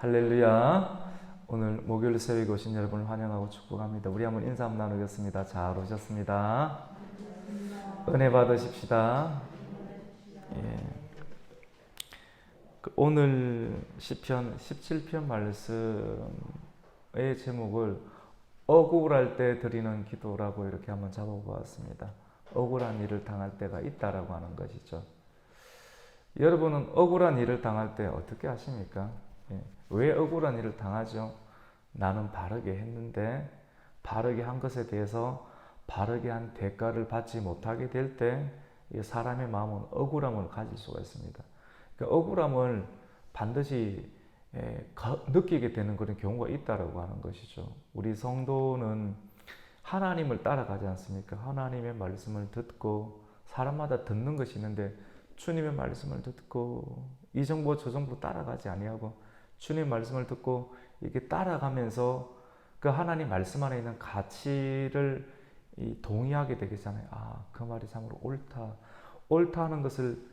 할렐루야. 오늘 목요일 새벽에 오신 여러분을 환영하고 축복합니다. 우리 한번 인사 한번 나누겠습니다. 잘 오셨습니다. 은혜 받으십시다. 예. 오늘 시편 17편 말씀의 제목을 억울할 때 드리는 기도라고 이렇게 한번 잡아보았습니다. 억울한 일을 당할 때가 있다라고 하는 것이죠. 여러분은 억울한 일을 당할 때 어떻게 하십니까? 왜 억울한 일을 당하죠? 나는 바르게 했는데 바르게 한 것에 대해서 바르게 한 대가를 받지 못하게 될 때 사람의 마음은 억울함을 가질 수가 있습니다. 그 억울함을 반드시 느끼게 되는 그런 경우가 있다고 하는 것이죠. 우리 성도는 하나님을 따라가지 않습니까? 하나님의 말씀을 듣고 사람마다 듣는 것이 있는데 주님의 말씀을 듣고 이 정보 저 정보 따라가지 아니하고 주님의 말씀을 듣고 이렇게 따라가면서 그 하나님 말씀 안에 있는 가치를 동의하게 되겠잖아요. 아, 그 말이 참으로 옳다. 옳다 하는 것을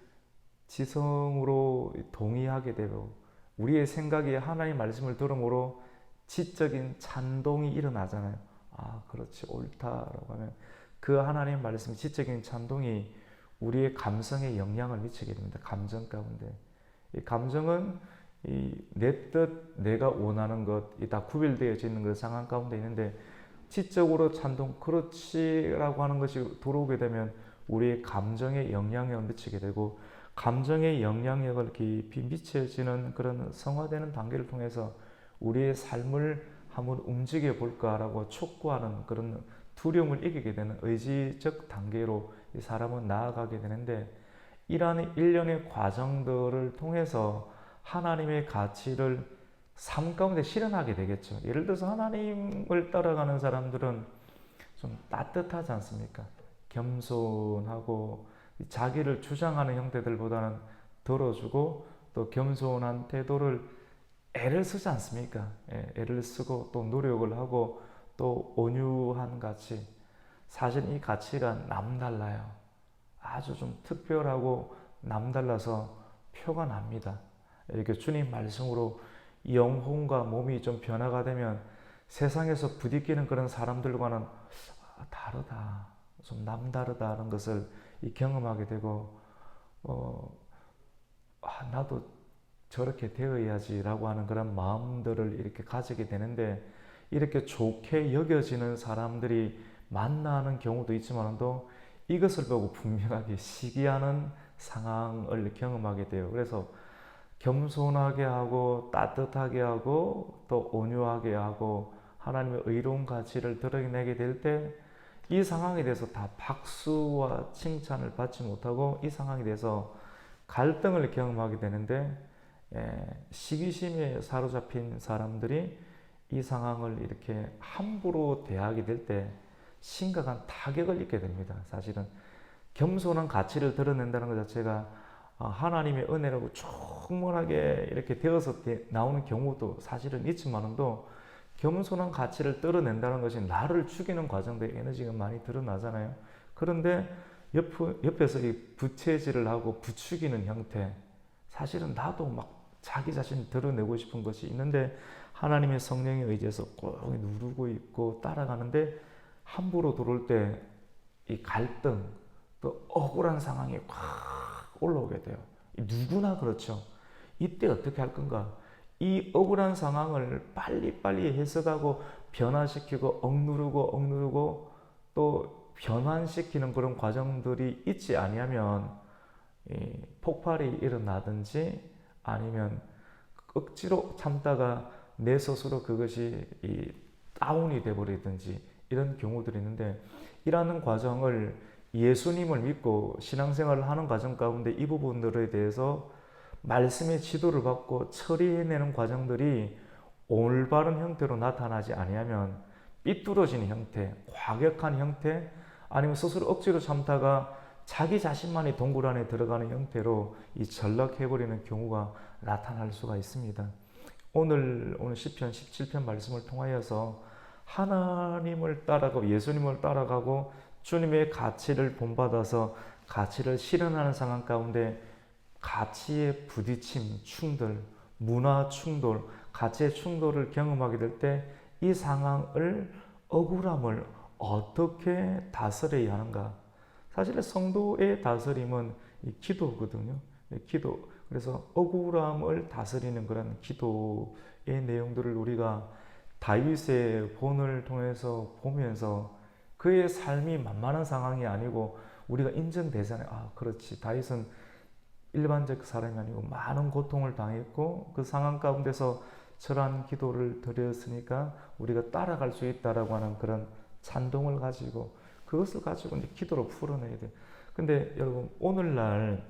지성으로 동의하게 되고 우리의 생각이 하나님 말씀을 들음으로 지적인 찬동이 일어나잖아요. 아, 그렇지, 옳다라고 하면 그 하나님 말씀 지적인 찬동이 우리의 감성에 영향을 미치게 됩니다. 감정 가운데. 이 감정은 내 뜻, 내가 원하는 것, 다 구별되어져 있는 그 상황 가운데 있는데 지적으로 찬동, 그렇지라고 하는 것이 들어오게 되면 우리의 감정에 영향력을 미치게 되고 감정의 영향력을 깊이 미쳐지는 그런 성화되는 단계를 통해서 우리의 삶을 한번 움직여 볼까라고 촉구하는 그런 두려움을 이기게 되는 의지적 단계로 이 사람은 나아가게 되는데 이러한 일련의 과정들을 통해서 하나님의 가치를 삶 가운데 실현하게 되겠죠. 예를 들어서 하나님을 따라가는 사람들은 좀 따뜻하지 않습니까? 겸손하고 자기를 주장하는 형태들보다는 들어주고 또 겸손한 태도를 애를 쓰지 않습니까? 애를 쓰고 또 노력을 하고 또 온유한 가치. 사실 이 가치가 남달라요. 아주 좀 특별하고 남달라서 표가 납니다. 이렇게 주님 말씀으로 영혼과 몸이 좀 변화가 되면 세상에서 부딪히는 그런 사람들과는 다르다, 좀 남다르다는 것을 경험하게 되고 나도 저렇게 되어야지라고 하는 그런 마음들을 이렇게 가지게 되는데 이렇게 좋게 여겨지는 사람들이 만나는 경우도 있지만도 이것을 보고 분명하게 시기하는 상황을 경험하게 돼요. 그래서 겸손하게 하고 따뜻하게 하고 또 온유하게 하고 하나님의 의로운 가치를 드러내게 될 때 이 상황에 대해서 다 박수와 칭찬을 받지 못하고 이 상황에 대해서 갈등을 경험하게 되는데 시기심에 사로잡힌 사람들이 이 상황을 이렇게 함부로 대하게 될 때 심각한 타격을 입게 됩니다. 사실은 겸손한 가치를 드러낸다는 것 자체가 하나님의 은혜라고 충분하게 이렇게 되어서 나오는 경우도 사실은 있지만도 겸손한 가치를 드러낸다는 것이 나를 죽이는 과정で에너지가 많이 드러나잖아요. 그런데 옆에서 이 부채질을 하고 부추기는 형태, 사실은 나도 막 자기 자신을 드러내고 싶은 것이 있는데 하나님의 성령에 의지해서 꼭 누르고 있고 따라가는데 함부로 들어올 때 이 갈등, 또 억울한 상황이 확 올라오게 돼요. 누구나 그렇죠. 이때 어떻게 할 건가? 이 억울한 상황을 빨리빨리 해석하고 변화시키고 억누르고 또 변환시키는 그런 과정들이 있지 아니하면 폭발이 일어나든지 아니면 억지로 참다가 내 스스로 그것이 다운이 돼버리든지 이런 경우들이 있는데 이러한 과정을 예수님을 믿고 신앙생활을 하는 과정 가운데 이 부분들에 대해서 말씀의 지도를 받고 처리해내는 과정들이 올바른 형태로 나타나지 아니하면 삐뚤어지는 형태, 과격한 형태, 아니면 스스로 억지로 참다가 자기 자신만이 동굴 안에 들어가는 형태로 전락해버리는 경우가 나타날 수가 있습니다. 오늘 시편 17편 말씀을 통하여서 하나님을 따라가고 예수님을 따라가고 주님의 가치를 본받아서 가치를 실현하는 상황 가운데 가치의 부딪힘, 충돌, 문화 충돌, 가치의 충돌을 경험하게 될 때 이 상황을 억울함을 어떻게 다스려야 하는가? 사실 성도의 다스림은 이 기도거든요. 기도. 그래서 억울함을 다스리는 그런 기도의 내용들을 우리가 다윗의 본을 통해서 보면서 그의 삶이 만만한 상황이 아니고 우리가 인정되잖아요. 아, 그렇지. 다윗은 일반적 사람이 아니고 많은 고통을 당했고 그 상황 가운데서 절한 기도를 드렸으니까 우리가 따라갈 수 있다라고 하는 그런 찬동을 가지고 그것을 가지고 이제 기도로 풀어내야 돼요. 근데 여러분 오늘날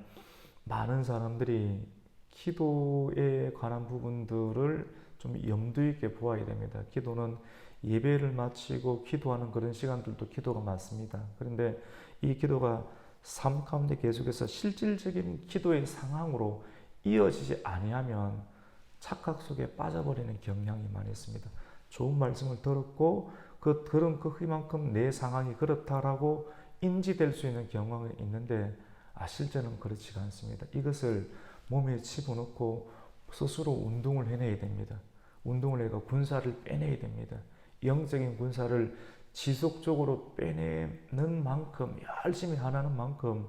많은 사람들이 기도에 관한 부분들을 좀 염두 있게 보아야 됩니다. 기도는 예배를 마치고 기도하는 그런 시간들도 기도가 많습니다. 그런데 이 기도가 삶 가운데 계속해서 실질적인 기도의 상황으로 이어지지 아니하면 착각 속에 빠져버리는 경향이 많이 있습니다. 좋은 말씀을 들었고 그 들은 그만큼 내 상황이 그렇다라고 인지될 수 있는 경향이 있는데 실제는 그렇지가 않습니다. 이것을 몸에 집어넣고 스스로 운동을 해내야 됩니다. 운동을 해가 군사를 빼내야 됩니다. 영적인 군사를 지속적으로 빼내는 만큼 열심히 하는 만큼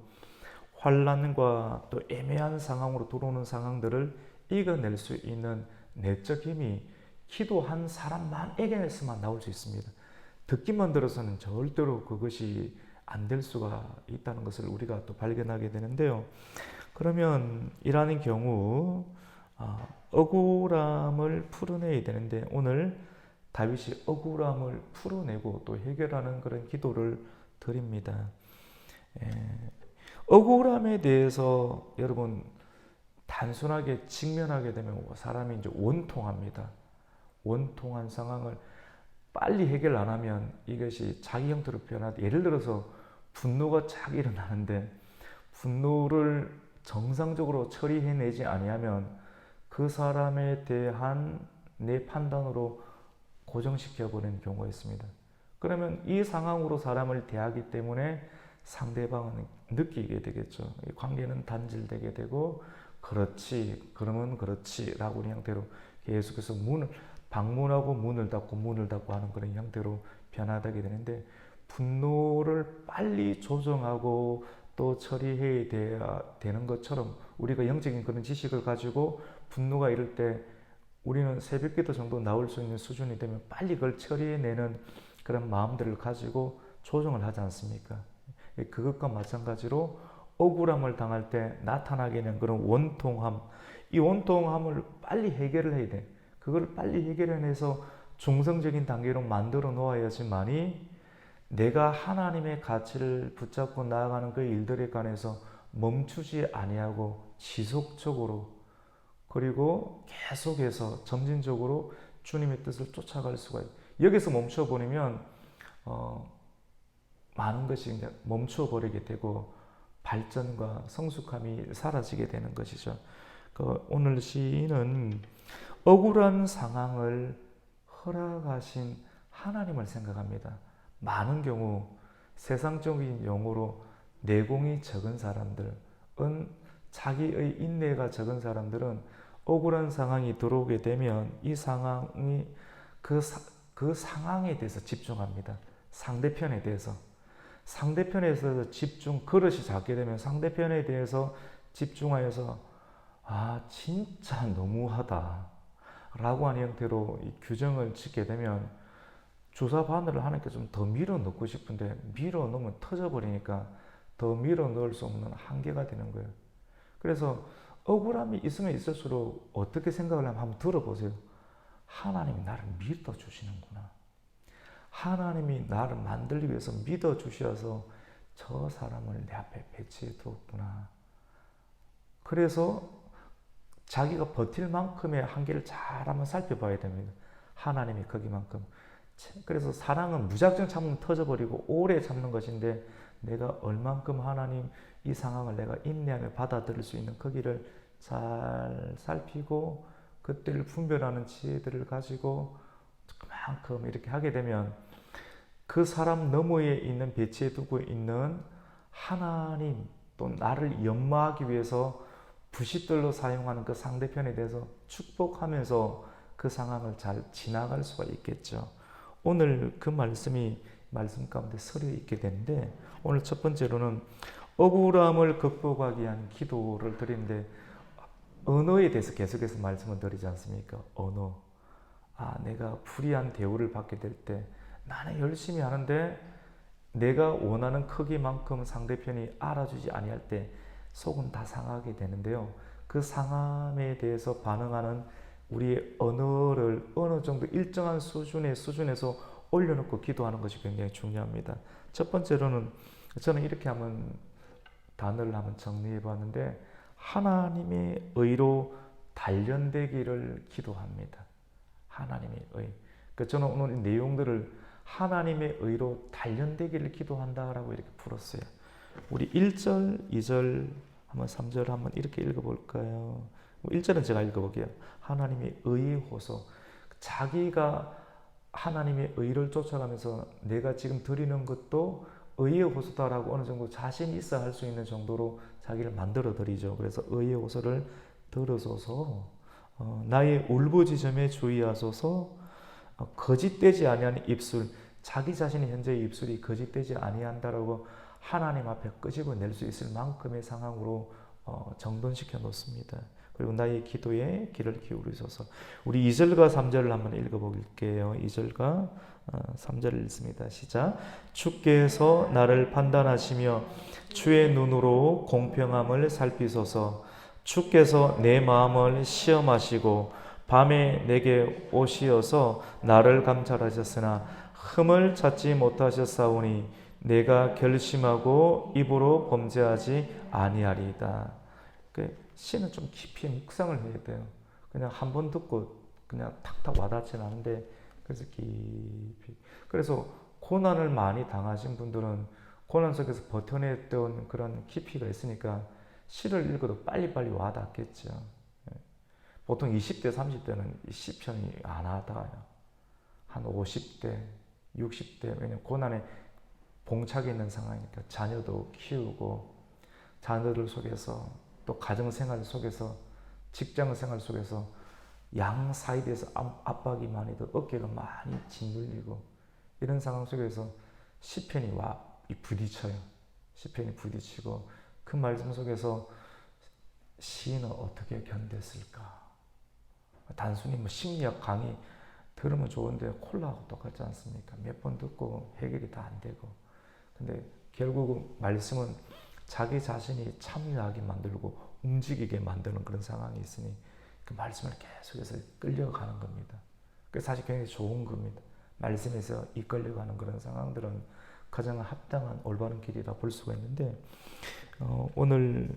환난과 또 애매한 상황으로 들어오는 상황들을 이겨낼 수 있는 내적 힘이 기도한 사람만에게서만 나올 수 있습니다. 듣기만 들어서는 절대로 그것이 안 될 수가 있다는 것을 우리가 또 발견하게 되는데요. 그러면 이러한 경우 억울함을 풀어내야 되는데 오늘 다윗이 억울함을 풀어내고 또 해결하는 그런 기도를 드립니다. 억울함에 대해서 여러분 단순하게 직면하게 되면 사람이 이제 원통합니다. 원통한 상황을 빨리 해결 안 하면 이것이 자기 형태로 변하다. 예를 들어서 분노가 착 일어나는데 분노를 정상적으로 처리해내지 아니하면 그 사람에 대한 내 판단으로 고정시켜버리는 경우가 있습니다. 그러면 이 상황으로 사람을 대하기 때문에 상대방은 느끼게 되겠죠. 관계는 단절되게 되고 그렇지, 그러면 그렇지 라고 하는 형태로 계속해서 방문하고 문을 닫고 하는 그런 형태로 변화되게 되는데 분노를 빨리 조정하고 또 처리해야 되는 것처럼 우리가 영적인 그런 지식을 가지고 분노가 이럴 때 우리는 새벽기도 정도 나올 수 있는 수준이 되면 빨리 그걸 처리해내는 그런 마음들을 가지고 조정을 하지 않습니까? 그것과 마찬가지로 억울함을 당할 때 나타나게 되는 그런 원통함, 이 원통함을 빨리 해결을 해야 돼. 그걸 빨리 해결해내서 중성적인 단계로 만들어 놓아야지만이 내가 하나님의 가치를 붙잡고 나아가는 그 일들에 관해서 멈추지 아니하고 지속적으로 그리고 계속해서 점진적으로 주님의 뜻을 쫓아갈 수가 있어요. 여기서 멈춰버리면 많은 것이 이제 멈춰버리게 되고 발전과 성숙함이 사라지게 되는 것이죠. 오늘 시인은 억울한 상황을 허락하신 하나님을 생각합니다. 많은 경우 세상적인 용어로 내공이 적은 사람들은 자기의 인내가 적은 사람들은 억울한 상황이 들어오게 되면 이 상황이 그 상황에 대해서 집중합니다. 상대편에 대해서 집중 그릇이 작게 되면 상대편에 대해서 집중하여서 진짜 너무하다 라고 하는 형태로 이 규정을 짓게 되면 주사 바늘을 하나님께 좀 더 밀어 넣고 싶은데 밀어 넣으면 터져버리니까 더 밀어 넣을 수 없는 한계가 되는 거예요. 그래서 억울함이 있으면 있을수록 어떻게 생각을 하면 한번 들어보세요. 하나님이 나를 믿어주시는구나. 하나님이 나를 만들기 위해서 믿어주셔서 저 사람을 내 앞에 배치해 두었구나. 그래서 자기가 버틸 만큼의 한계를 잘 한번 살펴봐야 됩니다. 하나님이 거기만큼. 그래서 사랑은 무작정 참으면 터져버리고 오래 참는 것인데 내가 얼만큼 하나님 이 상황을 내가 인내하며 받아들일 수 있는 거기를 잘 살피고 그때를 분별하는 지혜들을 가지고 그만큼 이렇게 하게 되면 그 사람 너머에 있는 배치해 두고 있는 하나님 또 나를 연마하기 위해서 부싯돌로 사용하는 그 상대편에 대해서 축복하면서 그 상황을 잘 지나갈 수가 있겠죠. 오늘 그 말씀 가운데 서려 있게 되는데, 오늘 첫 번째로는 억울함을 극복하기 위한 기도를 드리는데, 언어에 대해서 계속해서 말씀을 드리지 않습니까? 언어. 내가 불이한 대우를 받게 될 때 나는 열심히 하는데 내가 원하는 크기만큼 상대편이 알아주지 아니할 때 속은 다 상하게 되는데요. 그 상함에 대해서 반응하는 우리의 언어를 어느 정도 일정한 수준에서 올려놓고 기도하는 것이 굉장히 중요합니다. 첫 번째로는 저는 이렇게 단어를 한번 정리해 봤는데, 하나님의 의로 단련되기를 기도합니다. 하나님의 의. 저는 오늘 이 내용들을 하나님의 의로 단련되기를 기도한다라고 이렇게 풀었어요. 우리 1절, 2절, 한번 3절 한번 이렇게 읽어볼까요? 1절은 제가 읽어볼게요. 하나님의 의의 호소. 자기가 하나님의 의를 쫓아가면서 내가 지금 드리는 것도 의의 호소다라고 어느 정도 자신 있어 할 수 있는 정도로 자기를 만들어 드리죠. 그래서 의의 호소를 들으소서, 나의 울부짖음에 주의하소서, 거짓되지 아니하는 입술, 자기 자신의 현재의 입술이 거짓되지 아니한다라고 하나님 앞에 끄집어낼 수 있을 만큼의 상황으로 정돈시켜 놓습니다. 그리고 나의 기도에 귀를 기울이소서. 우리 2절과 3절을 한번 읽어볼게요. 2절과 3절을 읽습니다. 시작. 주께서 나를 판단하시며 주의 눈으로 공평함을 살피소서. 주께서 내 마음을 시험하시고 밤에 내게 오시어서 나를 감찰하셨으나 흠을 찾지 못하셨사오니 내가 결심하고 입으로 범죄하지 아니하리이다. 시는 좀 깊이 묵상을 해야 돼요. 그냥 한 번 듣고 그냥 탁탁 와닿지는 않은데, 그래서 깊이. 그래서 고난을 많이 당하신 분들은 고난 속에서 버텨냈던 그런 깊이가 있으니까 시를 읽어도 빨리빨리 와닿겠죠. 보통 20대, 30대는 시편이 안 와닿아요. 한 50대, 60대, 왜냐면 고난에 봉착해 있는 상황이니까 자녀도 키우고, 자녀들 속에서 또 가정생활 속에서, 직장생활 속에서 양 사이드에서 압박이 많이 더 어깨가 많이 짓눌리고, 이런 상황 속에서 시편이 부딪혀요. 시편이 부딪히고, 그 말씀 속에서 시인은 어떻게 견뎠을까? 단순히 심리학 강의 들으면 좋은데 콜라하고 똑같지 않습니까? 몇 번 듣고 해결이 다 안 되고. 근데 결국 말씀은 자기 자신이 참여하게 만들고 움직이게 만드는 그런 상황이 있으니 그 말씀을 계속해서 끌려가는 겁니다. 그래서 사실 굉장히 좋은 겁니다. 말씀에서 이끌려가는 그런 상황들은 가장 합당한 올바른 길이라 볼 수가 있는데, 오늘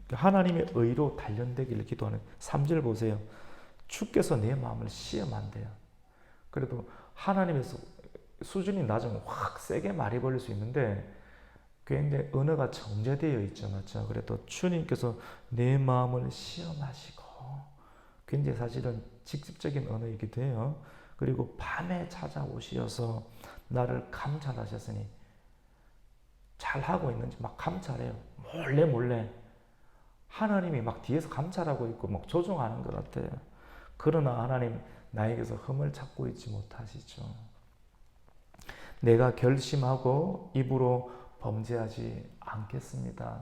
하나님의 의로 단련되기를 기도하는 3절 보세요. 주께서 내 마음을 시험한대요. 그래도 하나님에서 수준이 낮으면 확 세게 말해버릴 수 있는데, 굉장히 언어가 정제되어 있죠. 맞죠? 그래도 주님께서 내 마음을 시험하시고, 굉장히 사실은 직접적인 언어이기도 해요. 그리고 밤에 찾아오시어서 나를 감찰하셨으니, 잘하고 있는지 막 감찰해요. 몰래 하나님이 막 뒤에서 감찰하고 있고 막 조종하는 것 같아요. 그러나 하나님 나에게서 흠을 찾고 있지 못하시죠. 내가 결심하고 입으로 범죄하지 않겠습니다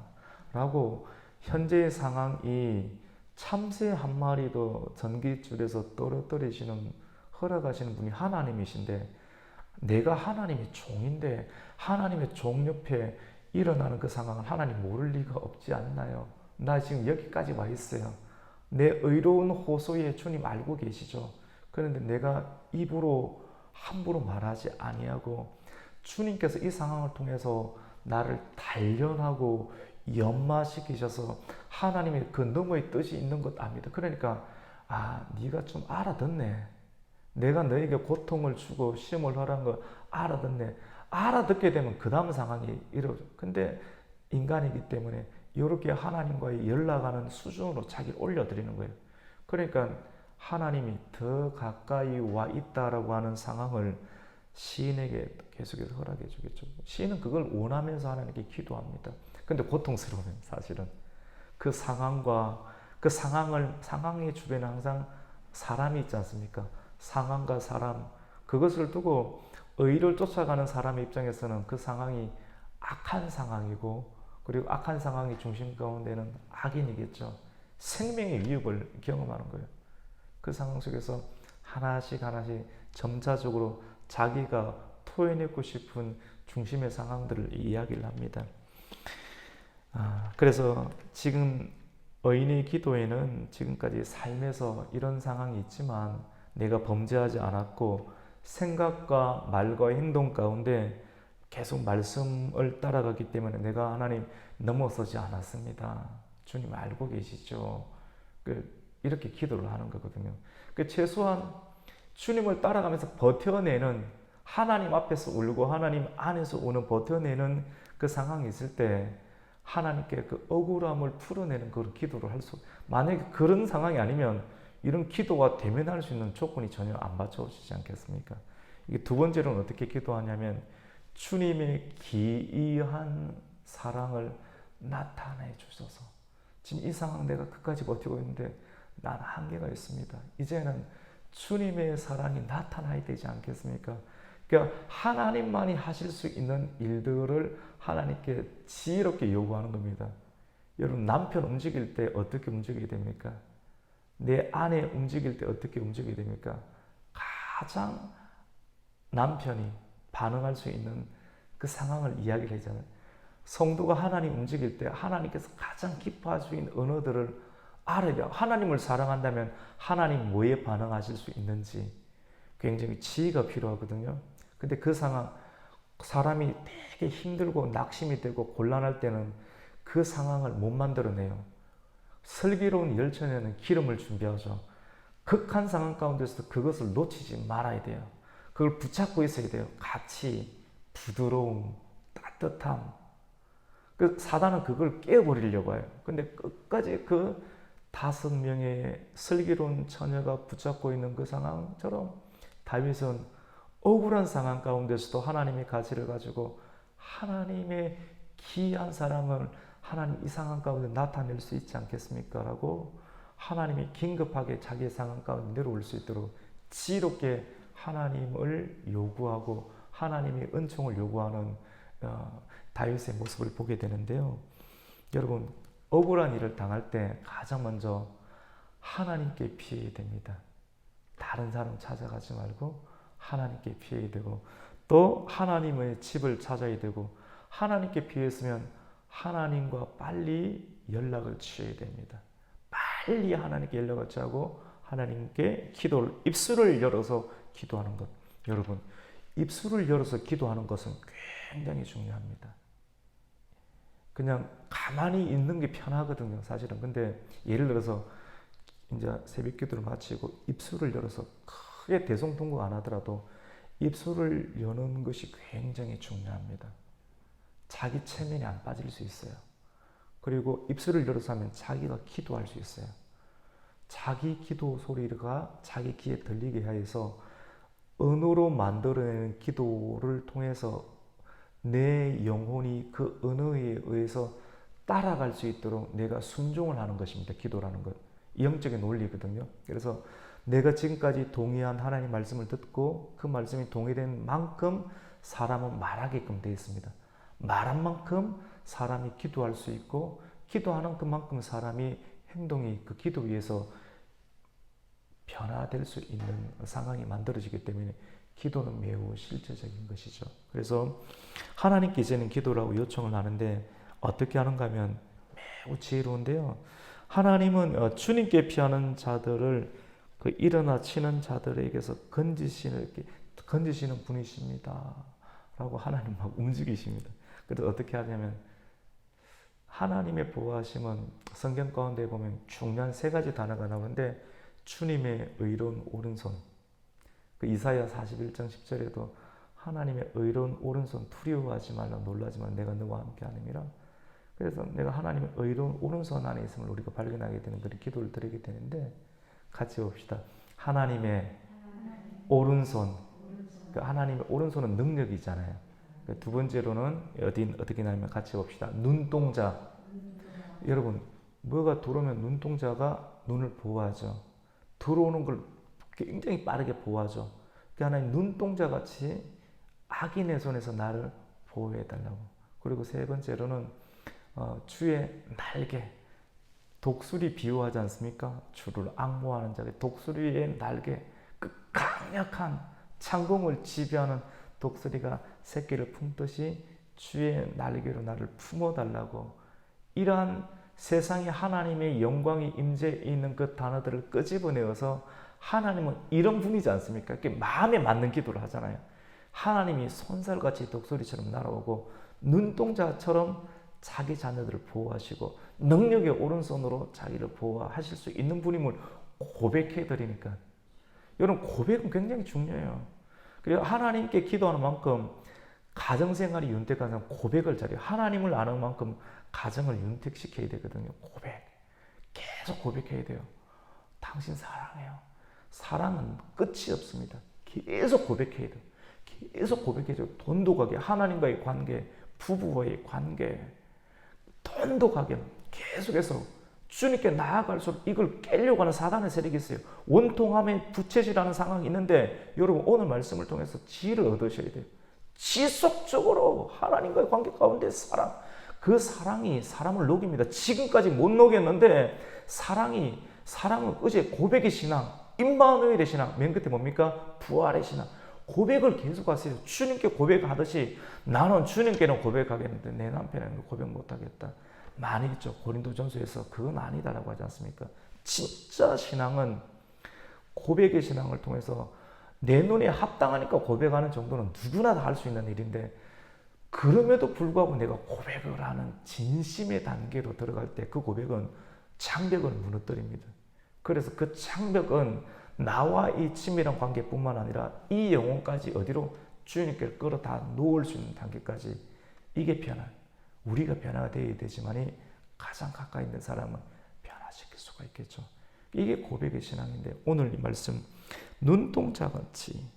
라고 현재의 상황이 참새 한 마리도 전깃줄에서 떨어뜨리시는, 허락하시는 분이 하나님이신데, 내가 하나님의 종인데 하나님의 종 옆에 일어나는 그 상황을 하나님 모를 리가 없지 않나요? 나 지금 여기까지 와 있어요. 내 의로운 호소에 주님 알고 계시죠. 그런데 내가 입으로 함부로 말하지 아니하고 주님께서 이 상황을 통해서 나를 단련하고 연마시키셔서 하나님의 그 너머의 뜻이 있는 것 압니다. 그러니까 네가 좀 알아듣네. 내가 너에게 고통을 주고 시험을 하라는 거 알아듣네. 알아듣게 되면 그 다음 상황이 이루어져. 근데 인간이기 때문에 이렇게 하나님과의 연락하는 수준으로 자기를 올려드리는 거예요. 그러니까 하나님이 더 가까이 와 있다라고 하는 상황을 시인에게 계속해서 허락해 주겠죠. 시인은 그걸 원하면서 하나님께 기도합니다. 근데 고통스러워요. 사실은 그 상황과 그 상황의 주변에 항상 사람이 있지 않습니까? 상황과 사람, 그것을 두고 의를 쫓아가는 사람의 입장에서는 그 상황이 악한 상황이고, 그리고 악한 상황의 중심 가운데는 악인이겠죠. 생명의 위협을 경험하는 거예요. 그 상황 속에서 하나씩 하나씩 점차적으로 자기가 토해내고 싶은 중심의 상황들을 이야기를 합니다. 그래서 지금 의인의 기도에는 지금까지 삶에서 이런 상황이 있지만 내가 범죄하지 않았고 생각과 말과 행동 가운데 계속 말씀을 따라가기 때문에 내가 하나님 넘어서지 않았습니다. 주님 알고 계시죠? 이렇게 기도를 하는 거거든요. 최소한 주님을 따라가면서 버텨내는, 하나님 앞에서 울고 하나님 안에서 오는 버텨내는 그 상황이 있을 때 하나님께 그 억울함을 풀어내는 그런 기도를 만약에 그런 상황이 아니면 이런 기도가 대면할 수 있는 조건이 전혀 안 받쳐지지 않겠습니까? 이게 두 번째로는 어떻게 기도하냐면 주님의 기이한 사랑을 나타내 주셔서, 지금 이 상황 내가 끝까지 버티고 있는데 난 한계가 있습니다. 이제는 주님의 사랑이 나타나야 되지 않겠습니까? 그러니까 하나님만이 하실 수 있는 일들을 하나님께 지혜롭게 요구하는 겁니다. 여러분, 남편 움직일 때 어떻게 움직이게 됩니까? 내 아내 움직일 때 어떻게 움직이게 됩니까? 가장 남편이 반응할 수 있는 그 상황을 이야기를 하잖아요. 성도가 하나님 움직일 때 하나님께서 가장 기뻐할 수 있는 언어들을 알아야, 하나님을 사랑한다면 하나님 뭐에 반응하실 수 있는지 굉장히 지혜가 필요하거든요. 근데 그 상황, 사람이 되게 힘들고 낙심이 되고 곤란할 때는 그 상황을 못 만들어내요. 슬기로운 열천에는 기름을 준비하죠. 극한 상황 가운데서 그것을 놓치지 말아야 돼요. 그걸 붙잡고 있어야 돼요. 가치, 부드러움, 따뜻함. 사단은 그걸 깨버리려고 해요. 근데 끝까지 그 5명의 슬기로운 처녀가 붙잡고 있는 그 상황처럼 다윗은 억울한 상황 가운데서도 하나님의 가치를 가지고 하나님의 기이한 사랑을 하나님 이 상황 가운데 나타낼 수 있지 않겠습니까? 라고 하나님이 긴급하게 자기의 상황 가운데 내려올 수 있도록 지혜롭게 하나님을 요구하고 하나님의 은총을 요구하는 다윗의 모습을 보게 되는데요. 여러분, 억울한 일을 당할 때 가장 먼저 하나님께 피해야 됩니다. 다른 사람 찾아가지 말고 하나님께 피해야 되고, 또 하나님의 집을 찾아야 되고, 하나님께 피했으면 하나님과 빨리 연락을 취해야 됩니다. 빨리 하나님께 연락을 취하고 하나님께 입술을 열어서 기도하는 것. 여러분, 입술을 열어서 기도하는 것은 굉장히 중요합니다. 그냥 가만히 있는 게 편하거든요, 사실은. 근데 예를 들어서 이제 새벽 기도를 마치고 입술을 열어서 크게 대성통곡 안 하더라도 입술을 여는 것이 굉장히 중요합니다. 자기 체면이 안 빠질 수 있어요. 그리고 입술을 열어서 하면 자기가 기도할 수 있어요. 자기 기도 소리가 자기 귀에 들리게 해서 언어로 만들어내는 기도를 통해서 내 영혼이 그 언어에 의해서 따라갈 수 있도록 내가 순종을 하는 것입니다. 기도라는 것. 영적인 논리거든요. 그래서 내가 지금까지 동의한 하나님 말씀을 듣고 그 말씀이 동의된 만큼 사람은 말하게끔 되어 있습니다. 말한 만큼 사람이 기도할 수 있고, 기도하는 그만큼 사람이 행동이 그 기도 위에서 변화될 수 있는 상황이 만들어지기 때문에 기도는 매우 실제적인 것이죠. 그래서 하나님께 이제는 기도라고 요청을 하는데 어떻게 하는가 하면 매우 지혜로운데요. 하나님은 주님께 피하는 자들을 그 일어나 치는 자들에게서 건지시는 분이십니다. 라고 하나님 막 움직이십니다. 그래서 어떻게 하냐면 하나님의 보호하심은 성경 가운데 보면 중요한 3가지 단어가 나오는데 주님의 의로운 오른손, 그 이사야 41장 10절에도 하나님의 의로운 오른손, 두려워하지 말라, 놀라지 말라, 내가 너와 함께 하느니라. 그래서 내가 하나님의 의로운 오른손 안에 있음을 우리가 발견하게 되는 그런 기도를 드리게 되는데, 같이 봅시다. 하나님의 오른손. 그 하나님의 오른손은 능력이잖아요. 두 번째로는 어떻게 나면 같이 봅시다. 눈동자. 여러분, 뭐가 들어오면 눈동자가 눈을 보호하죠. 들어오는 걸 굉장히 빠르게 보호하죠. 그 하나님 눈동자같이 악인의 손에서 나를 보호해달라고. 그리고 세 번째로는 주의 날개, 독수리 비유하지 않습니까? 주를 앙모하는 자의 독수리의 날개, 그 강력한 창공을 지배하는 독수리가 새끼를 품듯이 주의 날개로 나를 품어달라고. 이러한 세상에 하나님의 영광이 임재해 있는 그 단어들을 끄집어내어서 하나님은 이런 분이지 않습니까? 이렇게 마음에 맞는 기도를 하잖아요. 하나님이 손살같이 독수리처럼 날아오고 눈동자처럼 자기 자녀들을 보호하시고 능력의 오른손으로 자기를 보호하실 수 있는 분임을 고백해 드리니까, 여러분, 고백은 굉장히 중요해요. 그리고 하나님께 기도하는 만큼 가정생활이 윤택한 사람 고백을 잘해요. 하나님을 아는 만큼 가정을 윤택시켜야 되거든요. 고백. 계속 고백해야 돼요. 당신 사랑해요. 사랑은 끝이 없습니다. 계속 고백해야 돼요. 계속 고백해줘. 돈독하게 하나님과의 관계, 부부와의 관계, 돈독하게 계속해서 주님께 나아갈수록 이걸 깨려고 하는 사단의 세력이 있어요. 원통함에 부채질하는 상황이 있는데 여러분, 오늘 말씀을 통해서 지혜를 얻으셔야 돼요. 지속적으로 하나님과의 관계 가운데 사랑, 그 사랑이 사람을 녹입니다. 지금까지 못 녹였는데 사랑은 어제 고백의 신앙, 임마누엘의 신앙, 맨 끝에 뭡니까? 부활의 신앙. 고백을 계속하세요. 주님께 고백하듯이 나는 주님께는 고백하겠는데 내 남편에는 고백 못하겠다. 많이 있죠. 고린도전서에서 그건 아니다라고 하지 않습니까? 진짜 신앙은 고백의 신앙을 통해서 내 눈에 합당하니까 고백하는 정도는 누구나 다 할 수 있는 일인데, 그럼에도 불구하고 내가 고백을 하는 진심의 단계로 들어갈 때 그 고백은 장벽을 무너뜨립니다. 그래서 그 장벽은 나와 이 친밀한 관계뿐만 아니라 이 영혼까지 어디로? 주님께 끌어다 놓을 수 있는 단계까지. 이게 우리가 변화가 되어야 되지만이 가장 가까이 있는 사람은 변화시킬 수가 있겠죠. 이게 고백의 신앙인데, 오늘 이 말씀 눈동자같이,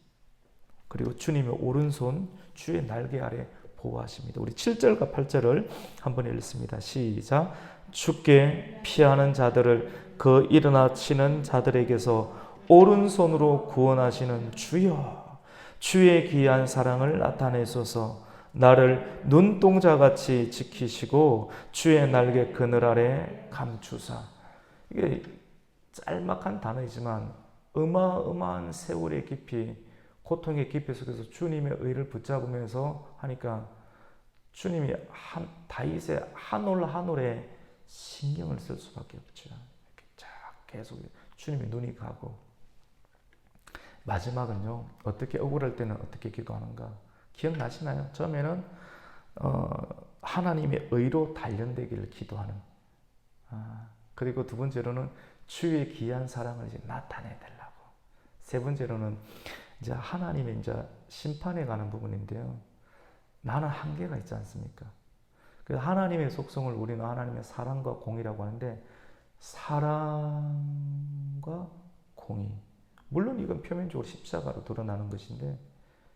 그리고 주님의 오른손 주의 날개 아래 보호하십니다. 우리 7절과 8절을 한번 읽습니다. 시작. 주께 피하는 자들을 그 일어나 치는 자들에게서 오른손으로 구원하시는 주여, 주의 귀한 사랑을 나타내소서. 나를 눈동자같이 지키시고 주의 날개 그늘 아래 감추사. 이게 짤막한 단어이지만 어마어마한 세월의 깊이, 고통의 깊이 속에서 주님의 의를 붙잡으면서 하니까 주님이 다윗의 한 올 한 올에 신경을 쓸 수밖에 없죠. 이렇게 쫙 계속 주님의 눈이 가고. 마지막은요, 어떻게 억울할 때는 어떻게 기도하는가 기억나시나요? 처음에는 하나님의 의로 단련되기를 기도하는, 그리고 두 번째로는 주의 귀한 사랑을 이제 나타내달라고. 세 번째로는 이제 하나님의 이제 심판에 가는 부분인데요. 나는 한계가 있지 않습니까? 그래서 하나님의 속성을 우리는 하나님의 사랑과 공의라고 하는데, 사랑과 공의, 물론 이건 표면적으로 십자가로 드러나는 것인데,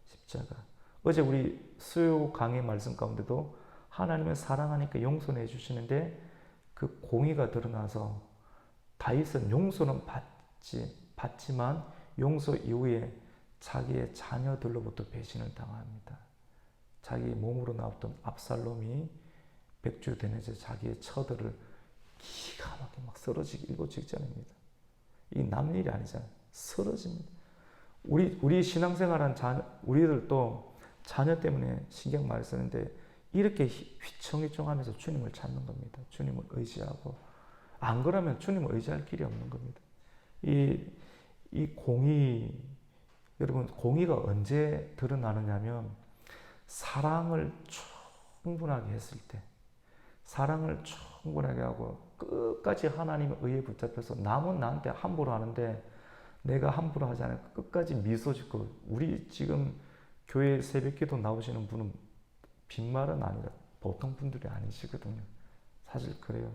십자가. 어제 우리 수요 강의 말씀 가운데도 하나님은 사랑하니까 용서해 주시는데 그 공의가 드러나서 다윗은 용서는 받지만 용서 이후에 자기의 자녀들로부터 배신을 당합니다. 자기 몸으로 나왔던 압살롬이 백주 되내자 자기의 처들을 기가 막히게 막 쓰러지기 일곱 직전입니다. 이 남일이 아니잖아요. 쓰러집니다. 우리 신앙생활한 우리들도 자녀 때문에 신경 많이 쓰는데 이렇게 휘청휘청하면서 주님을 찾는 겁니다. 주님을 의지하고. 안 그러면 주님을 의지할 길이 없는 겁니다. 이 공의, 여러분, 공의가 언제 드러나느냐면 사랑을 충분하게 했을 때, 사랑을 충분하게 하고 끝까지 하나님의 의에 붙잡혀서 남은 나한테 함부로 하는데 내가 함부로 하지 않고 끝까지 미소 짓고. 우리 지금 교회 새벽기도 나오시는 분은 빈말은 아니라 보통 분들이 아니시거든요. 사실 그래요.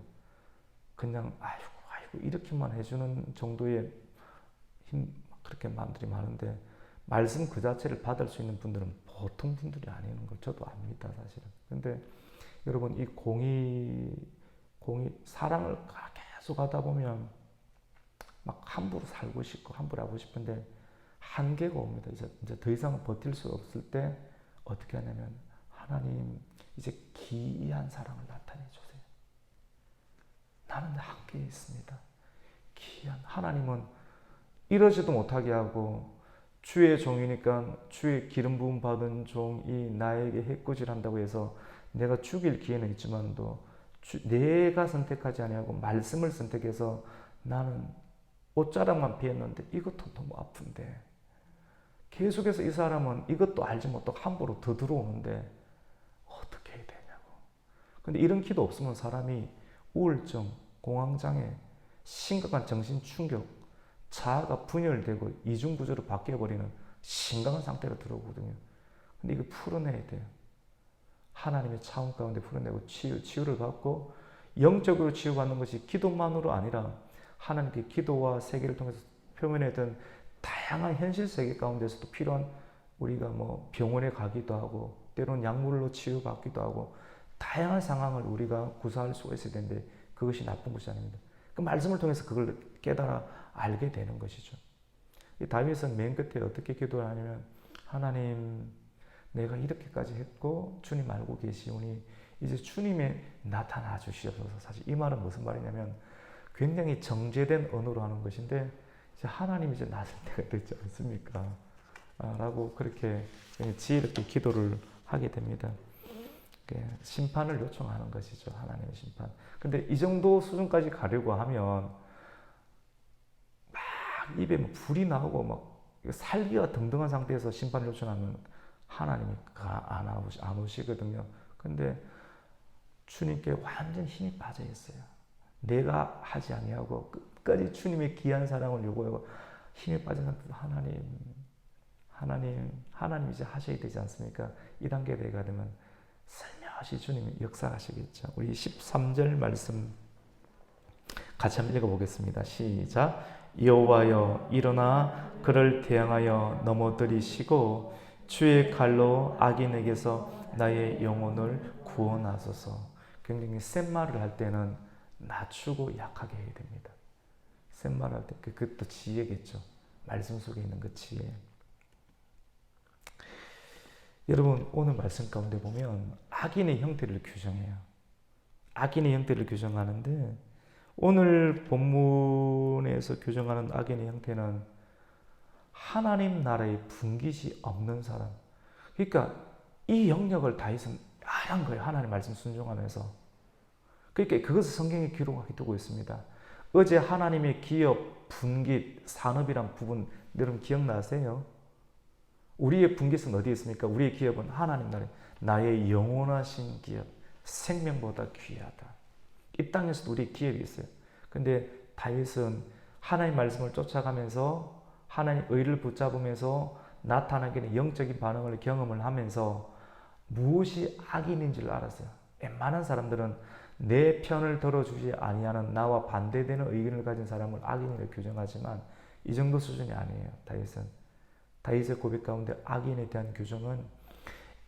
그냥 아이고 이렇게만 해주는 정도의 그렇게 마음들이 많은데, 말씀 그 자체를 받을 수 있는 분들은 보통 분들이 아니는 걸 저도 압니다, 사실은. 근데 여러분, 이 공의 사랑을 계속 하다 보면 막 함부로 살고 싶고 함부로 하고 싶은데 한계가 옵니다. 이제 더 이상 버틸 수 없을 때 어떻게 하냐면 하나님 이제 기이한 사랑을 나타내 주세요. 나는 한계에 있습니다. 기이한 하나님은 이러지도 못하게 하고 주의 종이니까 주의 기름 부음 받은 종이 나에게 해코지한다고 해서 내가 죽일 기회는 있지만도 내가 선택하지 아니하고 말씀을 선택해서 나는 옷자락만 비었는데 이것도 너무 아픈데 계속해서 이 사람은 이것도 알지 못하고 함부로 더 들어오는데 어떻게 해야 되냐고. 근데 이런 기도 없으면 사람이 우울증, 공황장애, 심각한 정신 충격, 자아가 분열되고 이중구조로 바뀌어버리는 심각한 상태로 들어오거든요. 근데 이거 풀어내야 돼요. 하나님의 차원 가운데 풀어내고 치유를 받고 영적으로 치유받는 것이 기도만으로 아니라 하나님께 기도와 세계를 통해서 표현했던 다양한 현실 세계 가운데서도 필요한 우리가 뭐 병원에 가기도 하고 때로는 약물로 치유받기도 하고 다양한 상황을 우리가 구사할 수가 있어야 되는데 그것이 나쁜 것이 아닙니다. 그 말씀을 통해서 그걸 깨달아 알게 되는 것이죠. 다윗은 맨 끝에 어떻게 기도를 하냐면 하나님 내가 이렇게까지 했고 주님 알고 계시오니 이제 주님의 나타나 주시옵소서. 사실 이 말은 무슨 말이냐면 굉장히 정제된 언어로 하는 것인데 이제 하나님 이제 나설 때가 됐지 않습니까? 라고 그렇게 지혜롭게 기도를 하게 됩니다. 심판을 요청하는 것이죠. 하나님의 심판. 근데 이 정도 수준까지 가려고 하면 막 입에 불이 나오고 막 살기가 등등한 상태에서 심판을 요청하면 하나님이 안 오시거든요. 근데 주님께 완전 힘이 빠져 있어요. 내가 하지 아니하고 끝까지 주님의 귀한 사랑을 요구하고 힘이 빠진 상태에서 하나님 이제 하셔야 되지 않습니까? 이 단계에 되면 살며시 주님이 역사하시겠죠. 우리 13절 말씀 같이 한번 읽어보겠습니다. 시작. 여호와여 일어나 그를 대항하여 넘어뜨리시고 주의 칼로 악인에게서 나의 영혼을 구원하소서. 굉장히 센 말을 할 때는 낮추고 약하게 해야 됩니다. 센 말을 할 때 그것도 지혜겠죠. 말씀 속에 있는 그 지혜. 여러분 오늘 말씀 가운데 보면 악인의 형태를 규정해요. 악인의 형태를 규정하는데 오늘 본문에서 규정하는 악인의 형태는 하나님 나라의 분깃이 없는 사람. 그러니까 이 영역을 다윗은 안 거예요. 하나님 말씀 순종하면서. 그러니까 그것을 성경에 기록하게 두고 있습니다. 어제 하나님의 기업, 분깃, 산업이란 부분 여러분 기억나세요? 우리의 분깃은 어디에 있습니까? 우리의 기업은 하나님 나의 영원하신 기업, 생명보다 귀하다. 이 땅에서도 우리의 기업이 있어요. 근데 다윗은 하나님 말씀을 쫓아가면서 하나님 의를 붙잡으면서 나타나게 된 영적인 반응을 경험을 하면서 무엇이 악인인지를 알았어요. 웬만한 사람들은 내 편을 들어주지 아니하는 나와 반대되는 의견을 가진 사람을 악인으로 규정하지만 이 정도 수준이 아니에요. 다윗의 고백 가운데 악인에 대한 규정은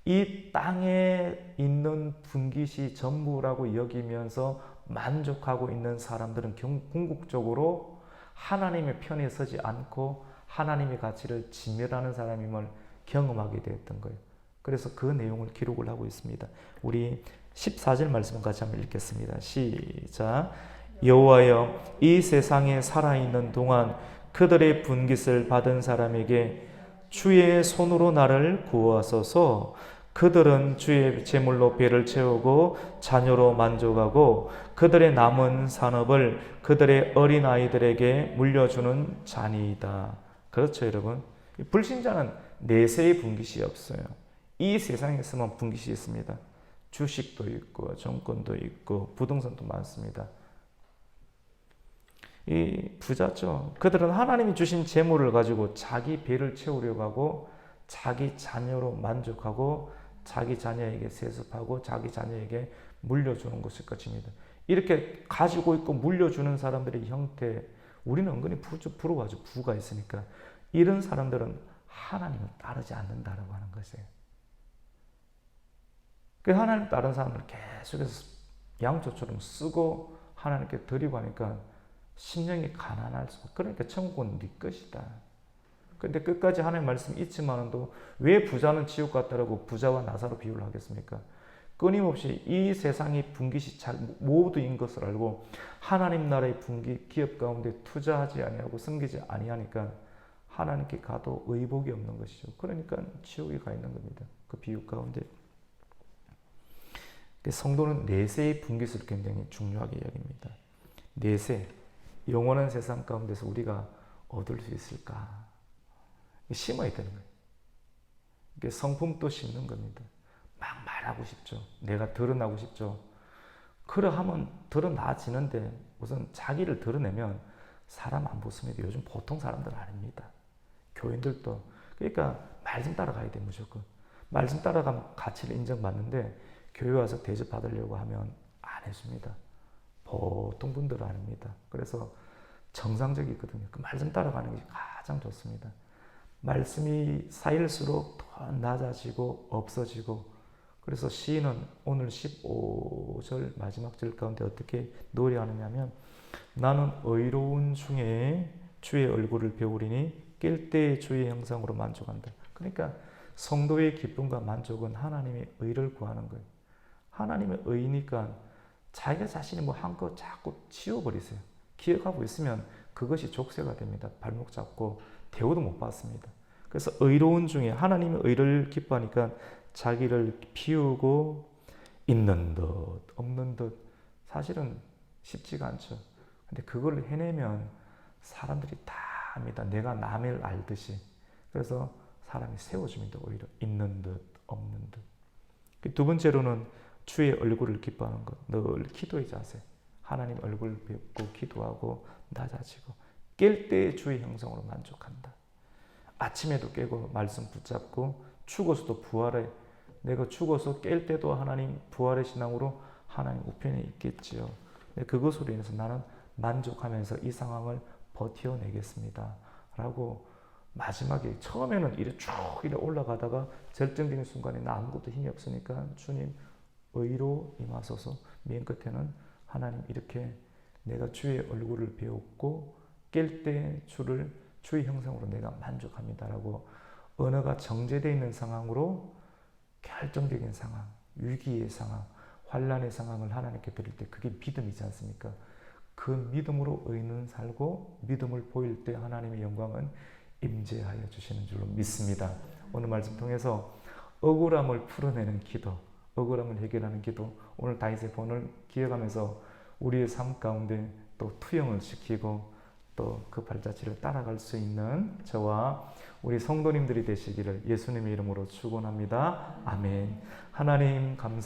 이 땅에 있는 분깃이 전부라고 여기면서 만족하고 있는 사람들은 궁극적으로 하나님의 편에 서지 않고 하나님의 가치를 진멸하는 사람임을 경험하게 되었던 거예요. 그래서 그 내용을 기록을 하고 있습니다. 우리 14절 말씀 같이 한번 읽겠습니다. 시작. 여호와여 이 세상에 살아있는 동안 그들의 분깃을 받은 사람에게 주의 손으로 나를 구하소서. 그들은 주의 제물로 배를 채우고 자녀로 만족하고 그들의 남은 산업을 그들의 어린아이들에게 물려주는 자니이다. 그렇죠 여러분. 불신자는 내세의 분깃이 없어요. 이 세상에서만 분깃이 있습니다. 주식도 있고 정권도 있고 부동산도 많습니다. 이 부자죠. 그들은 하나님이 주신 재물을 가지고 자기 배를 채우려고 하고 자기 자녀로 만족하고 자기 자녀에게 세습하고 자기 자녀에게 물려주는 것일 것입니다. 이렇게 가지고 있고 물려주는 사람들의 형태, 우리는 은근히 부러워하죠. 부가 있으니까. 이런 사람들은 하나님을 따르지 않는다라고 하는 것이에요. 그 하나님 따른 사람을 계속해서 양초처럼 쓰고 하나님께 드리고 하니까 심령이 가난할 수, 그러니까 천국은 네 것이다. 근데 끝까지 하나님의 말씀이 있지만도 왜 부자는 지옥 같다라고 부자와 나사로 비유를 하겠습니까? 끊임없이 이 세상이 분깃이 잘 모두인 것을 알고 하나님 나라의 분깃 기업 가운데 투자하지 아니하고 섬기지 아니하니까 하나님께 가도 의복이 없는 것이죠. 그러니까 지옥에 가 있는 겁니다. 그 비유 가운데. 성도는 내세의 분깃을 굉장히 중요하게 여깁니다. 내세, 영원한 세상 가운데서 우리가 얻을 수 있을까? 심어야 되는 거예요. 성품도 심는 겁니다. 막 말하고 싶죠. 내가 드러나고 싶죠. 그러하면 드러나지는데 우선 자기를 드러내면 사람 안 붙습니다. 요즘 보통 사람들 아닙니다. 교인들도. 그러니까 말씀 따라가야 돼 무조건. 말씀 따라가면 가치를 인정받는데 교회 와서 대접받으려고 하면 안 해줍니다. 보통 분들은 아닙니다. 그래서 정상적이거든요. 그 말씀 따라가는 게 가장 좋습니다. 말씀이 쌓일수록 더 낮아지고 없어지고, 그래서 시인은 오늘 15절 마지막 절 가운데 어떻게 노래하느냐면, 나는 의로운 중에 주의 얼굴을 배우리니 깰 때의 주의 형상으로 만족한다. 그러니까 성도의 기쁨과 만족은 하나님의 의를 구하는 거예요. 하나님의 의니까 자기가 자신이 뭐 한 거 자꾸 지워버리세요. 기억하고 있으면 그것이 족쇄가 됩니다. 발목 잡고 대우도 못 받습니다. 그래서 의로운 중에 하나님의 의를 기뻐하니까 자기를 피우고 있는 듯 없는 듯, 사실은 쉽지가 않죠. 근데 그걸 해내면 사람들이 다 합니다. 내가 남을 알듯이. 그래서 사람이 세워줍니다. 오히려 있는 듯 없는 듯. 두 번째로는 주의 얼굴을 기뻐하는 것. 늘 기도의 자세. 하나님 얼굴 뵙고 기도하고 낮아지고 깰 때의 주의 형상으로 만족한다. 아침에도 깨고 말씀 붙잡고 죽어서도 부활해. 내가 죽어서 깰 때도 하나님 부활의 신앙으로 하나님 우편에 있겠지요. 그것으로 인해서 나는 만족하면서 이 상황을 버텨내겠습니다. 라고 마지막에, 처음에는 이래 쭉 이래 올라가다가 절정적인 순간에 나 아무것도 힘이 없으니까 주님 의로 임하소서, 맨 끝에는 하나님 이렇게 내가 주의 얼굴을 배웠고 깰 때 주의 형상으로 내가 만족합니다라고 언어가 정제되어 있는 상황으로 결정적인 상황, 위기의 상황, 환난의 상황을 하나님께 드릴 때 그게 믿음이지 않습니까? 그 믿음으로 의인은 살고 믿음을 보일 때 하나님의 영광은 임재하여 주시는 줄로 믿습니다. 오늘 말씀 통해서 억울함을 풀어내는 기도, 억울함을 해결하는 기도, 오늘 다윗의 본을 기억하면서 우리의 삶 가운데 또 투영을 시키고 또 그 발자취를 따라갈 수 있는 저와 우리 성도님들이 되시기를 예수님의 이름으로 축원합니다. 아멘. 하나님 감사.